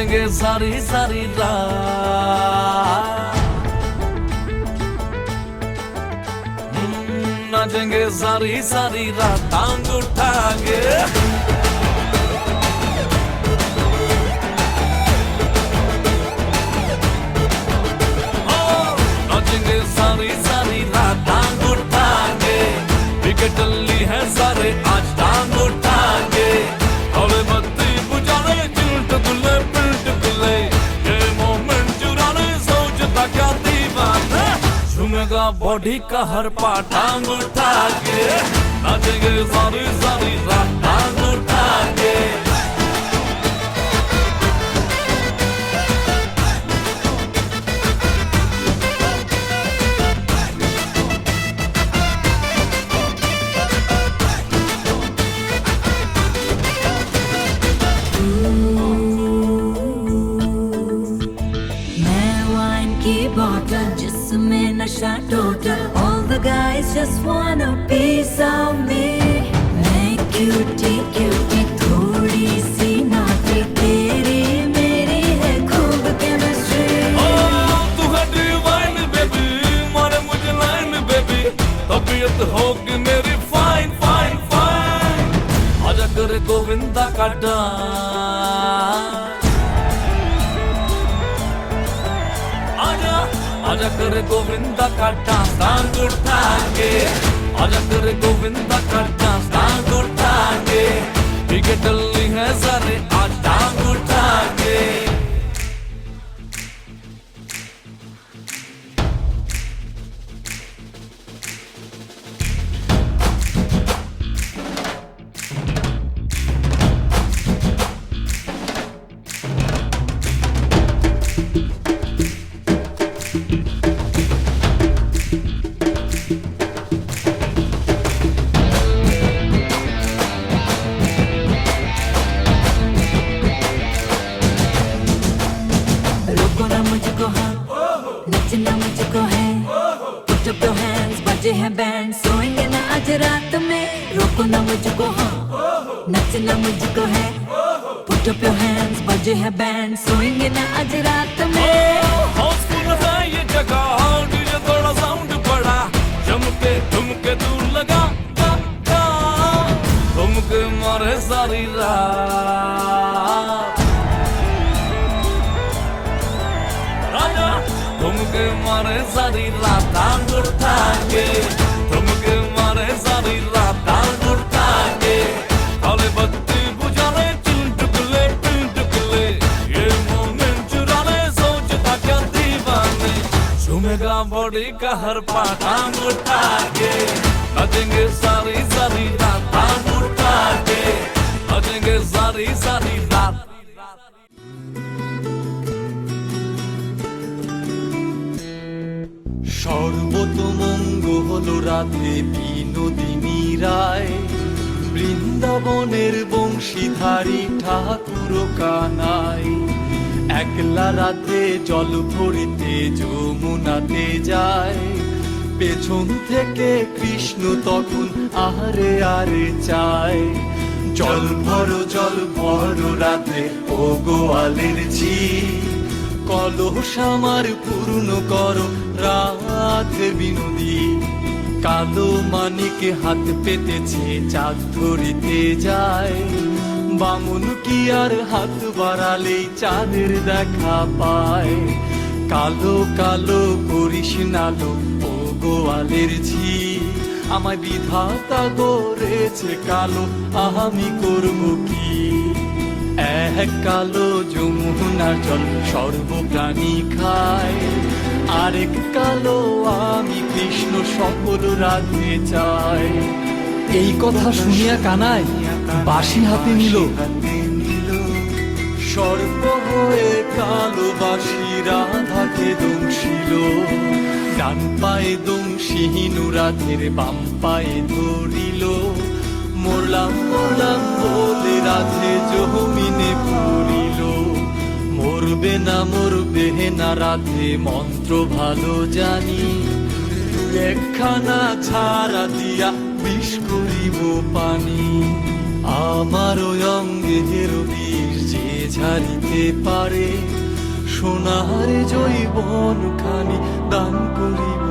नाचेंगे सारी सारी रात, नाचेंगे सारी सारी रात टांग उठा के। नाचेंगे सारी सारी रात टांग उठा के, विकेट ली है सारे आज टांग उठा के। हवे बत्ती बुझाने चुलटुले पिलटुले, ये मोमेंट चुराने सोचता क्या दीवाना, झूमेगा बॉडी का हर पार्ट टांग उठा के। नाचेंगे सारी सारी रात टांग उठा के। जिसमें नशा total, all the guys just want a piece of me। मैं क्यूटी क्यूटी थोड़ी सी नाटी, तेरी मेरी है खूब केमिस्ट्री। तू है डिवाइन बेबी, मारे मुझे लाइन बेबी, तबीयत होगी मेरी फाइन फाइन फाइन। आजा करे गोविंदा का डांस, आजा करे गोविंदा का डांस टांग उठा के। आजा करे गोविंदा का डांस टांग उठा के, विकेट ली है सारे आज टांग उठा के। नचना मुझको है, put up your hands, बजे हैं बैंड, सोएंगे ना आज रात में। रोको ना मुझको, हाँ नचना मुझको है, put up your hands, बजे हैं बैंड, सोएंगे ना आज रात में। हाउसफुल है ये जगह, डीजे थोड़ा साउंड बड़ा, चमके ठुमके दूर लगा ठुमके मारे सारी रात। तुमके मारे सारी रात टांग उठा के, तुमके मारे सारी रात टांग उठा के। काले बत्ती बुझाने चुलटुले पिलटुले, ये मोमेंट चुराने सोचता क्या दीवाने, झूमेगा बॉडी का हर पार्ट टांग उठा के। नाचेंगे सारी सारी रात टांग उठा के, नाचेंगे सारी सारी रात। সর্বতমঙ্গল রাধে বিনোদিনী রায়, বৃন্দাবনের বংশীধারী ঠাকুর কানাই। একলা রাতে জল ভরিতে যমুনাতে যায়, পেছন থেকে কৃষ্ণ তখন আহারে আরে চায়। জল ভর রাতে ও গোয়ালের ঝি, কলস আমার পূর্ণ করো রাধে বিনোদী। কালো মানিক হাত পেতেছে চাঁদ ধরিতে যায়, বামুন কি আর হাত বাড়ালেই চাঁদের দেখা পায়। কালো কালো করিস নালো ও গোয়ালের ঝি, আমায় বিধাতা গড়েছে কালো, আমি করব কি। এক কালো যমুনার জল সর্বপ্রাণী খায়, আরেক কালো আমি কৃষ্ণ সকল রাধে চাই। এই কথা শুনিয়া কানাই বাঁশি হাতে নিল, সর্প হয়ে কালো বাঁশি রাধাকে দংশিল। ডান পায়ে দংশীহীন রাধের বাম পায়ে ধরিল, মরলাম মরলাম বলে রাধে জমিনে পড়িল। মরবে না রাধে মন্ত্র ভালো জানি, একখানা ছাড়া দিয়া বিষ করিব পানি। আমার ওই অঙ্গের বীর যে ঝাড়িতে পারে সোনার জৈবন খানি দান করিব